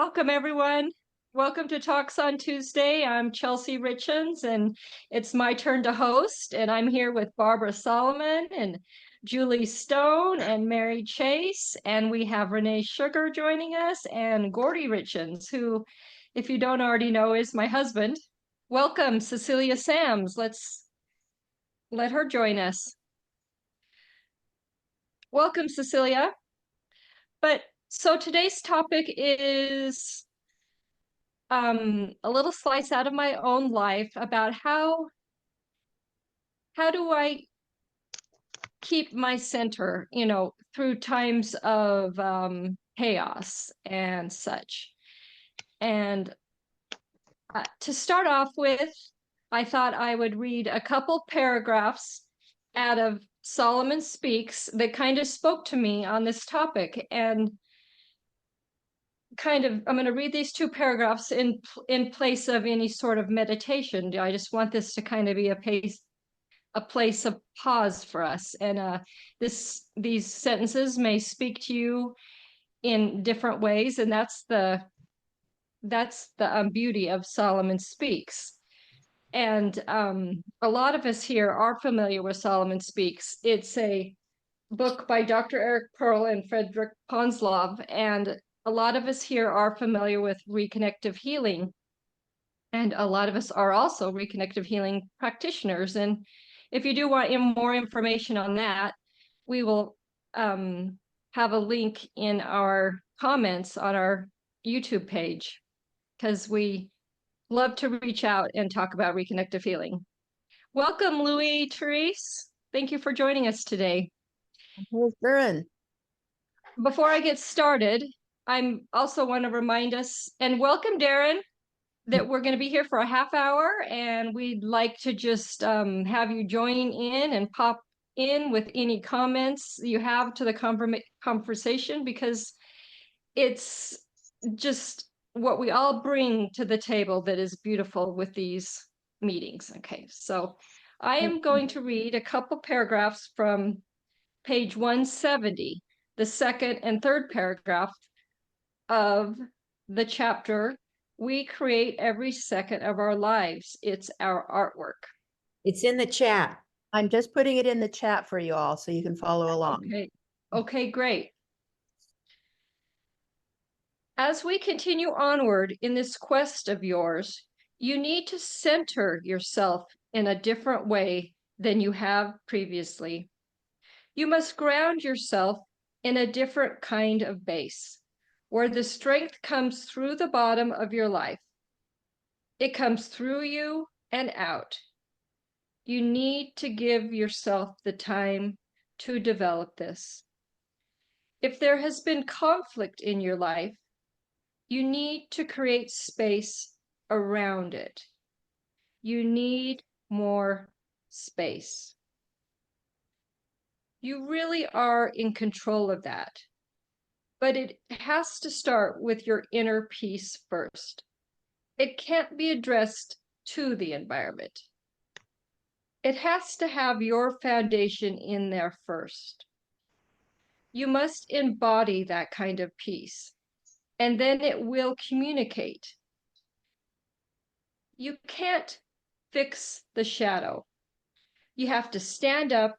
Welcome, everyone. Welcome to Talks on Tuesday. I'm Chelsea Richens, and it's my turn to host. And I'm here with Barbara Solomon and Julie Stone and Mary Chase. And we have Renee Sugar joining us and Gordy Richens, who, if you don't already know, is my husband. Welcome, Cecilia Sams. Let's let her join us. Welcome, Cecilia. So today's topic is a little slice out of my own life about how do I keep my center, through times of chaos and such. And to start off with, I thought I would read a couple paragraphs out of Solomon Speaks that kind of spoke to me on this topic. And I'm going to read these two paragraphs in place of any sort of meditation. I just want this to kind of be a place of pause for us. And these sentences may speak to you in different ways, and that's the beauty of Solomon Speaks. And a lot of us here are familiar with Solomon Speaks. It's a book by Dr. Eric Pearl and Frederick Ponslov, and a lot of us here are familiar with reconnective healing. And a lot of us are also reconnective healing practitioners. And if you do want more information on that, we will have a link in our comments on our YouTube page, because we love to reach out and talk about reconnective healing. Welcome, Louis Therese. Thank you for joining us today. Before I get started, I'm also want to remind us, and welcome, Darren, that we're going to be here for a half hour, and we'd like to just have you join in and pop in with any comments you have to the conversation, because it's just what we all bring to the table that is beautiful with these meetings. Okay, so I am going to read a couple paragraphs from page 170, the second and third paragraph of the chapter, We Create Every Second of Our Lives. It's our artwork. It's in the chat. I'm just putting it in the chat for you all so you can follow along. Okay, great. As we continue onward in this quest of yours, you need to center yourself in a different way than you have previously. You must ground yourself in a different kind of base, where the strength comes through the bottom of your life. It comes through you and out. You need to give yourself the time to develop this. If there has been conflict in your life, you need to create space around it. You need more space. You really are in control of that. But it has to start with your inner peace first. It can't be addressed to the environment. It has to have your foundation in there first. You must embody that kind of peace, and then it will communicate. You can't fix the shadow. You have to stand up,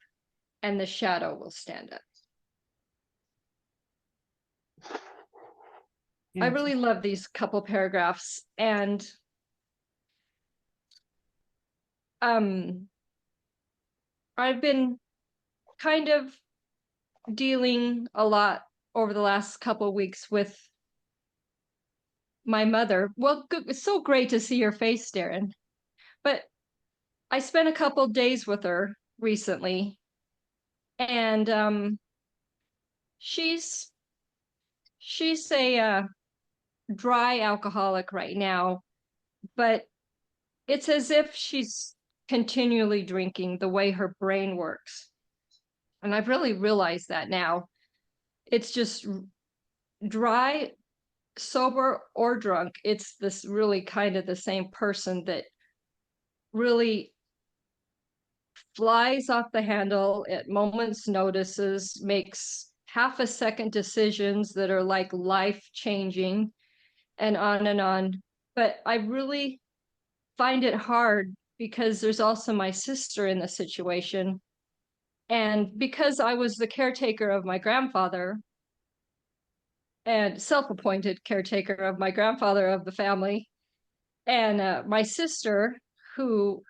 and the shadow will stand up. I really love these couple paragraphs, and I've been kind of dealing a lot over the last couple of weeks with my mother. Well, it's so great to see your face, Darren. But I spent a couple of days with her recently, and she's a dry alcoholic right now, but it's as if she's continually drinking the way her brain works. And I've really realized that now. It's just dry, sober, or drunk. It's this really kind of the same person that really flies off the handle at moments' notices, makes half a second decisions that are like life changing, and on and on. But I really find it hard because there's also my sister in the situation. And because I was the caretaker of my grandfather and self-appointed caretaker of my grandfather of the family, and my sister, who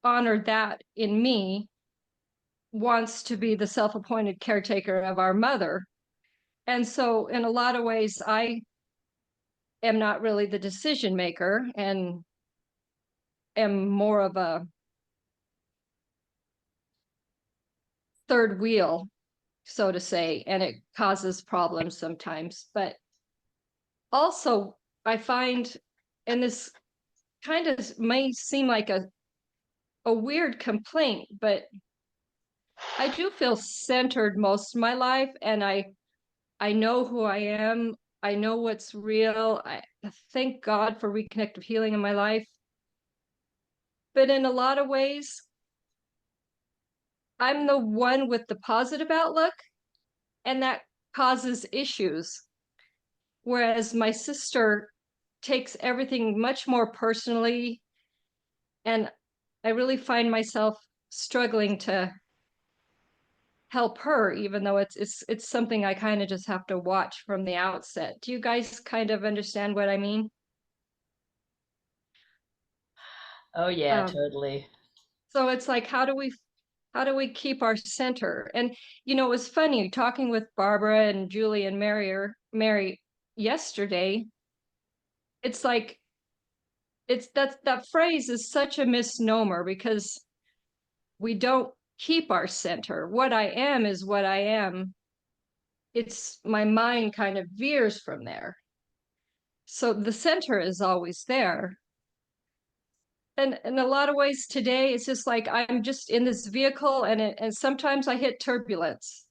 honored that in me, wants to be the self-appointed caretaker of our mother. And so in a lot of ways, I am not really the decision maker and am more of a third wheel, so to say, and it causes problems sometimes. But also, I find, and this kind of may seem like a weird complaint, but I do feel centered most of my life, and I know who I am. I know what's real. I thank God for reconnective healing in my life. But in a lot of ways, I'm the one with the positive outlook, and that causes issues. Whereas my sister takes everything much more personally, and I really find myself struggling to help her, even though it's something I kind of just have to watch from the outset. Do you guys kind of understand what I mean? Oh yeah, Um, totally. so it's like, how do we keep our center? And it was funny talking with Barbara and Julie and Mary yesterday. It's like that phrase is such a misnomer because we don't keep our center. What I am is what I am. It's my mind kind of veers from there. So the center is always there. And in a lot of ways today, it's just like I'm just in this vehicle and sometimes I hit turbulence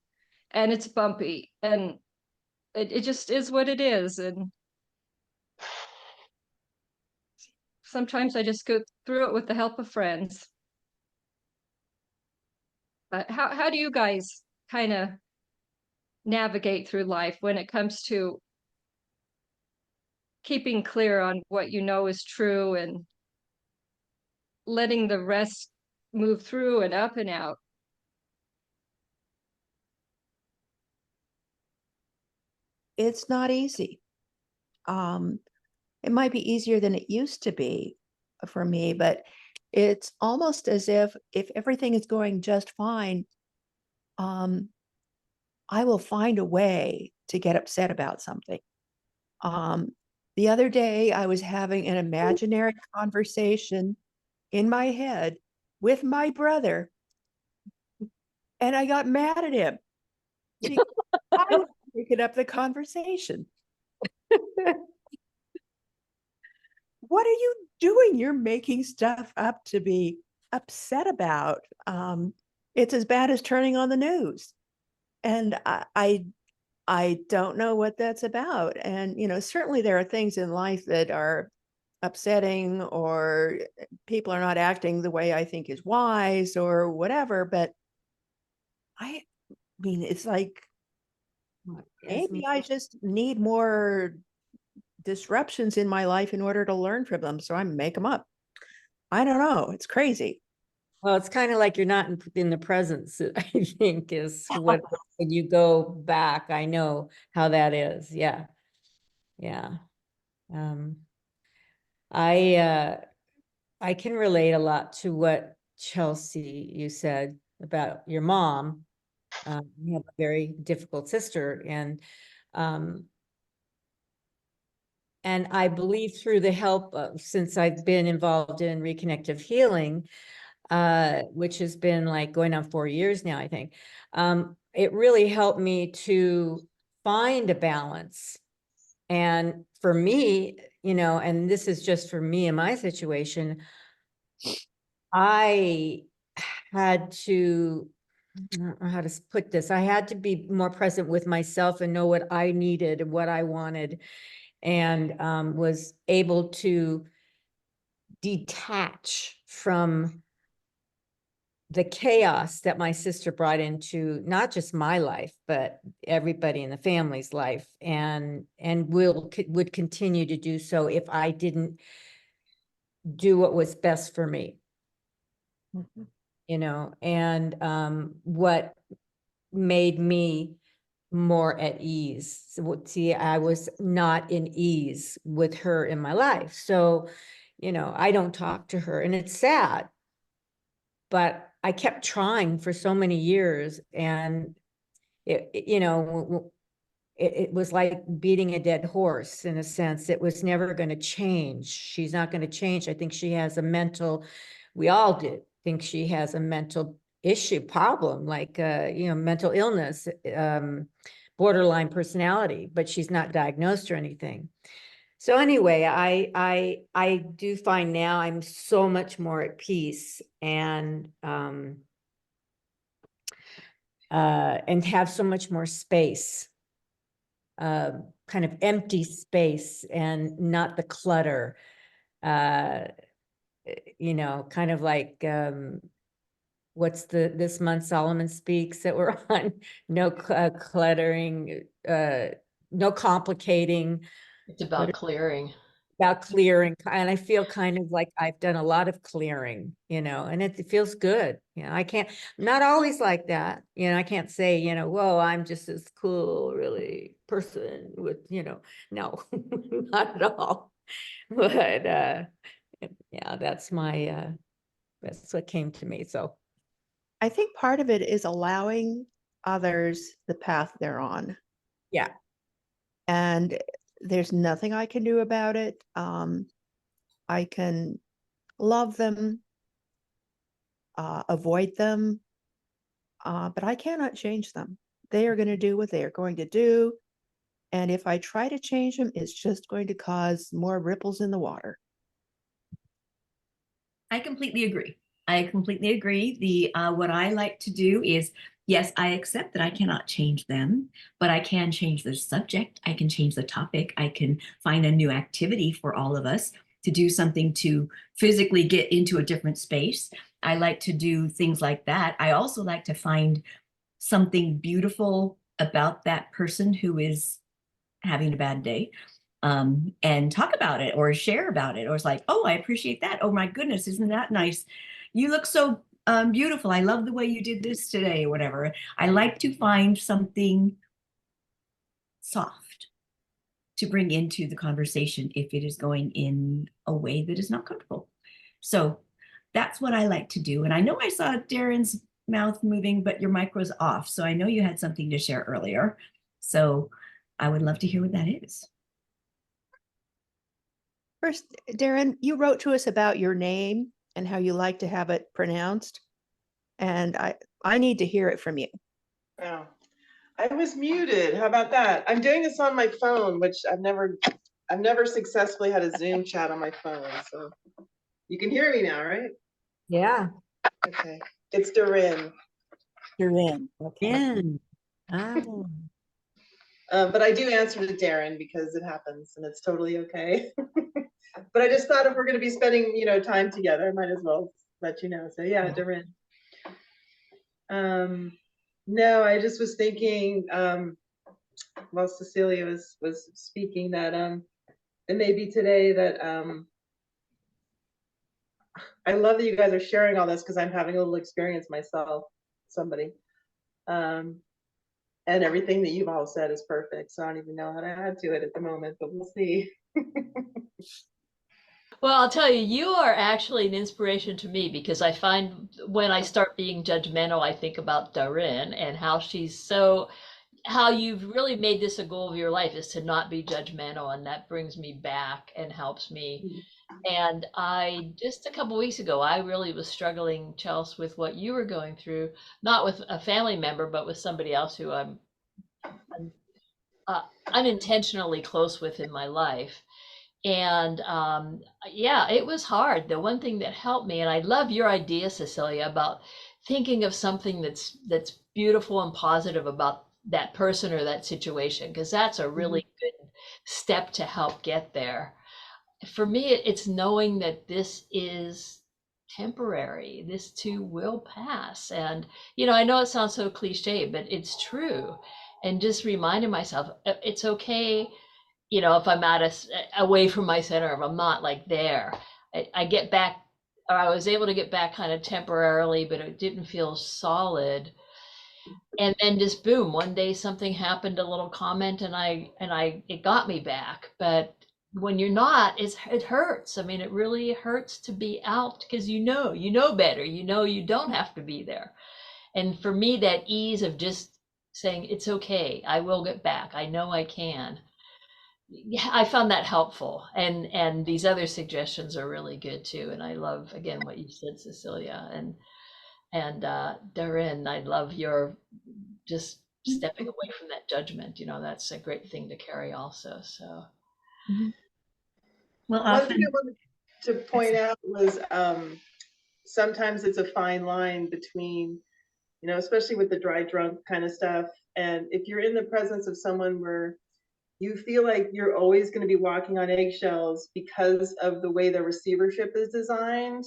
and it's bumpy and it just is what it is. And sometimes I just go through it with the help of friends. How do you guys kind of navigate through life when it comes to keeping clear on what you know is true and letting the rest move through and up and out? It's not easy. Um, it might be easier than it used to be for me, but it's almost as if everything is going just fine, um, I will find a way to get upset about something. Um, the other day, I was having an imaginary conversation in my head with my brother, and I got mad at him because I was picking up the conversation. What are you doing? You're making stuff up to be upset about. It's as bad as turning on the news. And I don't know what that's about. And, certainly there are things in life that are upsetting, or people are not acting the way I think is wise or whatever. But I mean, it's like maybe I just need more disruptions in my life in order to learn from them. So I make them up. I don't know. It's crazy. Well, it's kind of like you're not in the presence, I think, is what when you go back. I know how that is. Yeah. Yeah. Um, I I can relate a lot to what Chelsea you said about your mom. You have a very difficult sister, um, and I believe through the help of, since I've been involved in reconnective healing, which has been like going on 4 years now, I think. It really helped me to find a balance. And for me, and this is just for me in my situation, I had to, I don't know how to put this. I had to be more present with myself and know what I needed and what I wanted, and was able to detach from the chaos that my sister brought into not just my life, but everybody in the family's life, and would continue to do so if I didn't do what was best for me, Mhm. you know. And what made me more at ease. So, see, I was not in ease with her in my life. So, you know, I don't talk to her, and it's sad, but I kept trying for so many years, and you know, it was like beating a dead horse in a sense. It was never going to change. She's not going to change. I think she has a mental, we all did think she has a mental issue problem, like, you know, mental illness, borderline personality, but she's not diagnosed or anything. So anyway, I do find now I'm so much more at peace, and have so much more space, kind of empty space, and not the clutter. Uh, you know, kind of like, what's this month Solomon Speaks that we're on? No cluttering, no complicating. It's about clearing. About clearing, and I feel kind of like I've done a lot of clearing, you know, and it feels good. You know, I can't, not always like that. You know, I can't say, you know, whoa, I'm just this cool, really person with, you know, no, not at all. But yeah, that's what came to me. So I think part of it is allowing others the path they're on. yeah, And there's nothing I can do about it. I can love them, avoid them, but I cannot change them. They are going to do what they are going to do. And if I try to change them, it's just going to cause more ripples in the water. I completely agree. I completely agree. The what I like to do is, yes, I accept that I cannot change them, but I can change the subject. I can change the topic. I can find a new activity for all of us to do, something to physically get into a different space. I like to do things like that. I also like to find something beautiful about that person who is having a bad day, and talk about it or share about it. Or it's like, oh, I appreciate that. Oh my goodness, isn't that nice? You look so beautiful. I love the way you did this today, or whatever. I like to find something soft to bring into the conversation if it is going in a way that is not comfortable. So that's what I like to do. And I know I saw Darren's mouth moving, but your mic was off. So I know you had something to share earlier. So I would love to hear what that is. First, Darren, you wrote to us about your name and how you like to have it pronounced. And I need to hear it from you. Oh, I was muted. How about that? I'm doing this on my phone, which I've never successfully had a Zoom chat on my phone. So you can hear me now, right? yeah, Okay. It's Doreen. You're in. Okay. in. Oh. But I do answer to Darren because it happens and it's totally okay. But I just thought if we're going to be spending, time together, I might as well let you know. So yeah, Doreen. No, I just was thinking, while Cecilia was speaking, that it may be today that I love that you guys are sharing all this, because I'm having a little experience myself, somebody. And everything that you've all said is perfect. So I don't even know how to add to it at the moment, but we'll see. Well, I'll tell you, you are actually an inspiration to me, because I find when I start being judgmental, I think about Darin and how you've really made this a goal of your life, is to not be judgmental. And that brings me back and helps me. And just a couple weeks ago, I really was struggling, Chelsea, with what you were going through, not with a family member, but with somebody else who I'm unintentionally close with in my life. And yeah, it was hard. The one thing that helped me, and I love your idea, Cecilia, about thinking of something that's beautiful and positive about that person or that situation, because that's a really good step to help get there. For me, it's knowing that this is temporary. This too will pass. And, I know it sounds so cliche, but it's true. And just reminding myself, it's okay, if I'm away from my center, if I'm not like there, I get back, or I was able to get back kind of temporarily, but it didn't feel solid. And then just boom, one day something happened, a little comment, and it got me back. But when you're not, it hurts. I mean, it really hurts to be out, because you know better, you don't have to be there. And for me, that ease of just saying, it's okay, I will get back, I know I can. Yeah, I found that helpful. And these other suggestions are really good too. And I love, again, what you said, Cecilia, and Darren, I love your just stepping away from that judgment. That's a great thing to carry also. So Well, One thing often, I wanted to point out was sometimes it's a fine line between, especially with the dry drunk kind of stuff. And if you're in the presence of someone where you feel like you're always going to be walking on eggshells because of the way the receivership is designed,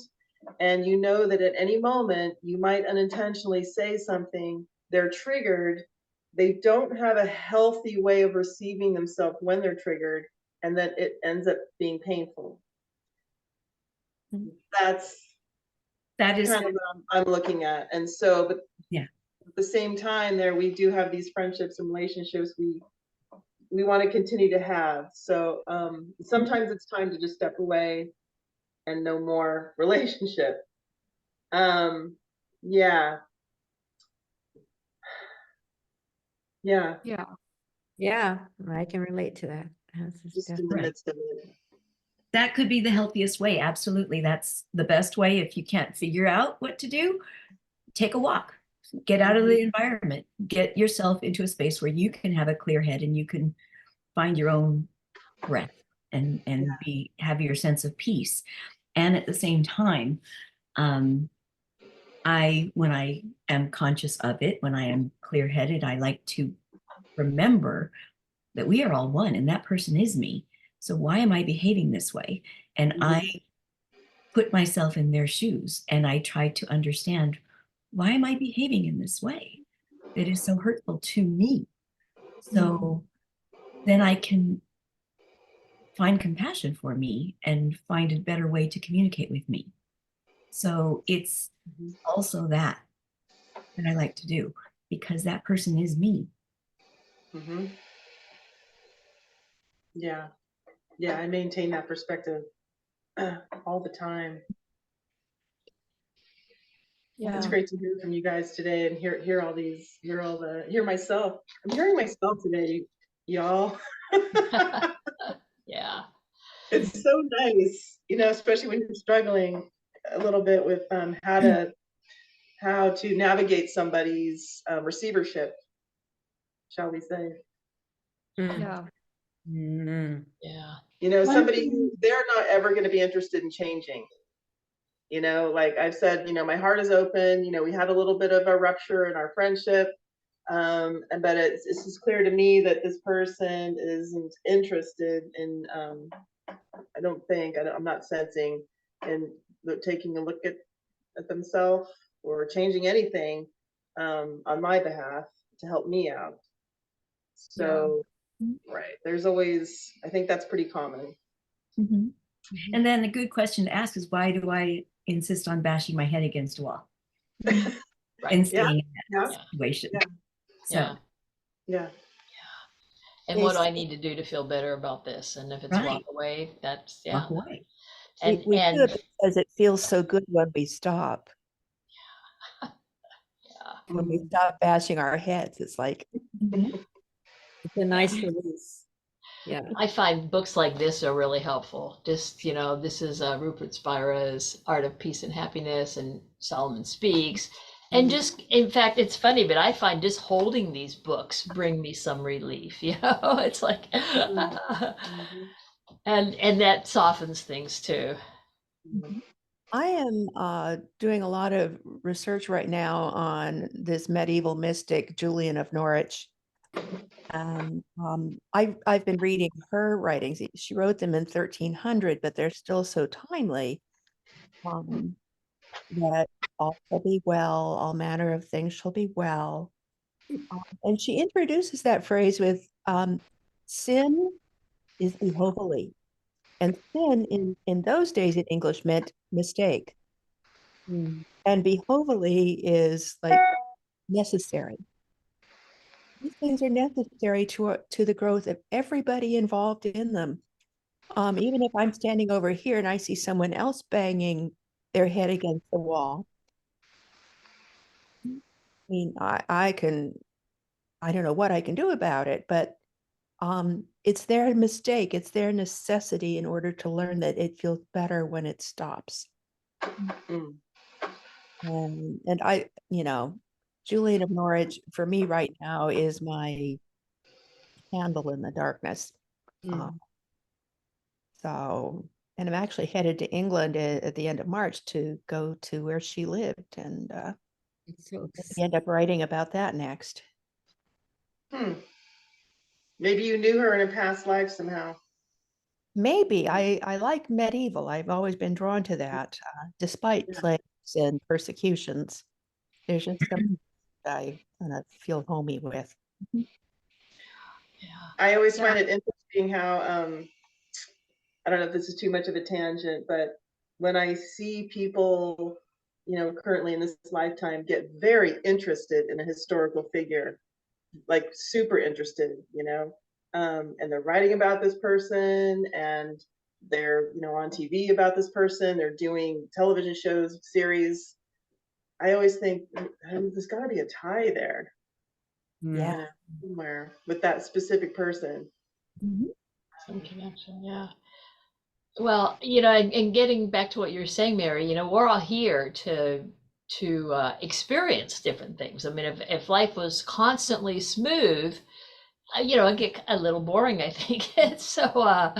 and you know that at any moment you might unintentionally say something, they're triggered, they don't have a healthy way of receiving themselves when they're triggered, and then it ends up being painful. That's that is, kind of what I'm looking at. And so, but yeah, at the same time, there we do have these friendships and relationships we want to continue to have. So sometimes it's time to just step away and no more relationship. Yeah. Yeah. Yeah. Yeah, I can relate to that. That's Just in the definitely- midst of it. that could be the healthiest way. Absolutely. That's the best way. If you can't figure out what to do, take a walk, get out of the environment, get yourself into a space where you can have a clear head and you can find your own breath and have your sense of peace. And at the same time, when I am conscious of it, when I am clear-headed, I like to remember that we are all one and that person is me. So why am I behaving this way? And I put myself in their shoes and I try to understand, why am I behaving in this way that is so hurtful to me? So then I can find compassion for me and find a better way to communicate with me. So it's also that I like to do, because that person is me. Yeah. Yeah, I maintain that perspective all the time. Yeah. It's great to hear from you guys today and hear myself. I'm hearing myself today, y'all. yeah. It's so nice, especially when you're struggling a little bit with how to navigate somebody's receivership, shall we say. Yeah. Yeah. Somebody who they're not ever going to be interested in changing. Like I've said, my heart is open. We had a little bit of a rupture in our friendship. But it's just clear to me that this person isn't interested in, I'm not sensing in taking a look at themselves or changing anything on my behalf to help me out. So, right, there's always, I think that's pretty common. And then the good question to ask is, why do I insist on bashing my head against a wall and staying in that situation? So, yeah. And what do I need to do to feel better about this? And if it's walk away, that's walk away. And we do it because it feels so good when we stop. When we stop bashing our heads, it's like it's a nice release. Yeah. I find books like this are really helpful. Just, this is Rupert Spira's Art of Peace and Happiness and Solomon Speaks. And just, in fact, it's funny, but I find just holding these books bring me some relief, it's like, and that softens things too. I am doing a lot of research right now on this medieval mystic, Julian of Norwich. And I've been reading her writings. She wrote them in 1300, but they're still so timely. that all shall be well, all manner of things shall be well. And she introduces that phrase with sin is behovely. And sin in those days in English meant mistake. Mm. And behovely is like necessary. These things are necessary to the growth of everybody involved in them. Even if I'm standing over here and I see someone else banging their head against the wall, I mean, I don't know what I can do about it, but it's their mistake, it's their necessity in order to learn that it feels better when it stops. Mm. And Julian of Norwich for me right now is my candle in the darkness. Mm. So, and I'm actually headed to England at the end of March to go to where she lived, and It's so we end up writing about that next. Hmm. Maybe you knew her in a past life somehow. Maybe I like medieval. I've always been drawn to that, despite Yeah. plagues and persecutions. There's just something I kind of feel homey with. Yeah. I always Yeah. find it interesting how I don't know if this is too much of a tangent, but when I see people, currently in this lifetime get very interested in a historical figure, like super interested, and they're writing about this person and they're, on TV about this person, they're doing television shows, series. I always think there's got to be a tie there, Yeah. somewhere with that specific person. Mhm. Some connection, yeah. Well, and getting back to what you're saying, Mary, we're all here to experience different things. I mean, if life was constantly smooth, it'd get a little boring, I think. And so,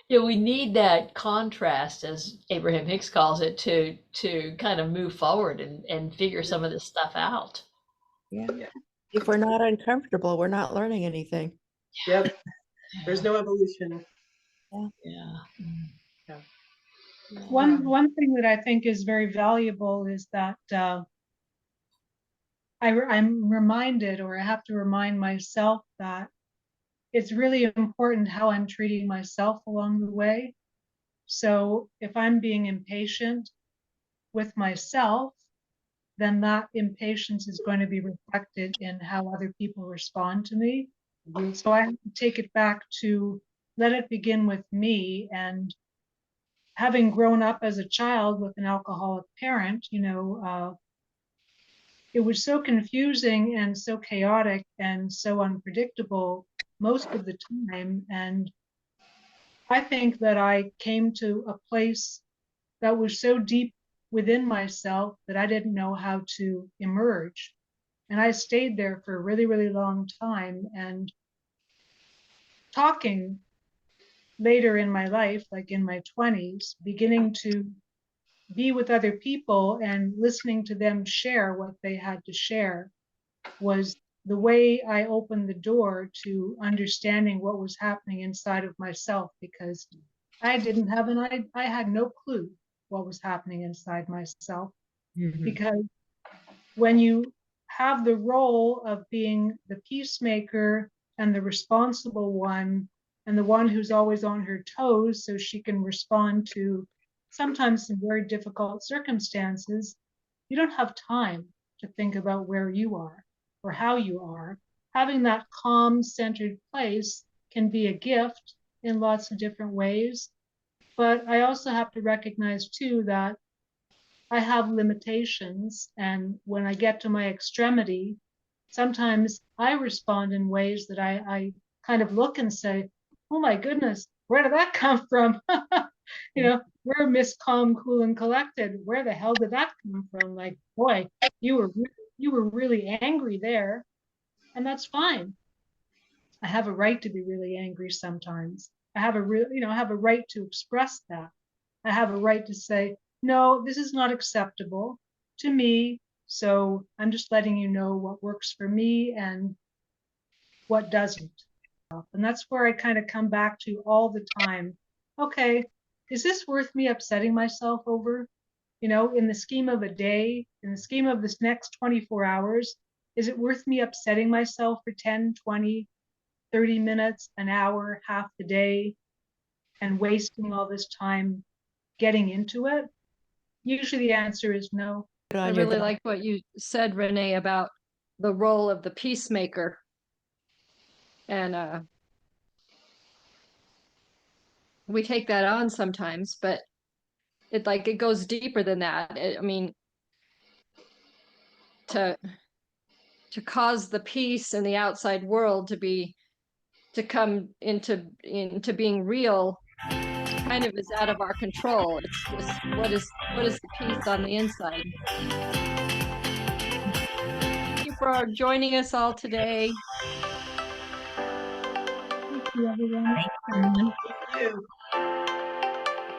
we need that contrast, as Abraham Hicks calls it, to kind of move forward and figure some of this stuff out. Yeah. Yeah. If we're not uncomfortable, we're not learning anything. Yep. There's Yeah. no evolution. Yeah. Yeah. Yeah. One thing that I think is very valuable is that I'm reminded, or I have to remind myself, that it's really important how I'm treating myself along the way. So if I'm being impatient with myself, then that impatience is going to be reflected in how other people respond to me. Mhm. So I have to take it back to let it begin with me. And having grown up as a child with an alcoholic parent, it was so confusing and so chaotic and so unpredictable most of the time. And I think that I came to a place that was so deep within myself that I didn't know how to emerge. And I stayed there for a really, really long time. And talking later in my life, like in my 20s, beginning to be with other people and listening to them share what they had to share was the way I opened the door to understanding what was happening inside of myself, because I didn't have I had no clue what was happening inside myself. Mhm. Because when you have the role of being the peacemaker and the responsible one and the one who's always on her toes so she can respond to sometimes some very difficult circumstances, you don't have time to think about where you are or how you are. Having that calm, centered place can be a gift in lots of different ways. But I also have to recognize, too, that I have limitations. And when I get to my extremity, sometimes I respond in ways that I kind of look and say, oh my goodness, where did that come from? We're Miss Calm, Cool, and Collected. Where the hell did that come from? Like, boy, you were really angry there. And that's fine. I have a right to be really angry sometimes. I have I have a right to express that. I have a right to say, no, this is not acceptable to me. So I'm just letting you know what works for me and what doesn't. And that's where I kind of come back to all the time. Okay, is this worth me upsetting myself over? You know, in the scheme of a day, in the scheme of this next 24 hours, is it worth me upsetting myself for 10, 20, 30 minutes, an hour, half the day, and wasting all this time getting into it? Usually the answer is no. I really like what you said, Renee, about the role of the peacemaker. And we take that on sometimes, but it goes deeper than that. I mean, to cause the peace in the outside world to come into being real kind of is out of our control. It's just what is the peace on the inside. Thank you for joining us all today. Thank you, everyone. Thank you.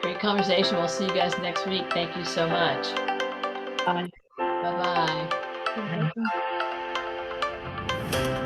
Great conversation. We'll see you guys next week. Thank you so much. Bye. Bye-bye. You're welcome.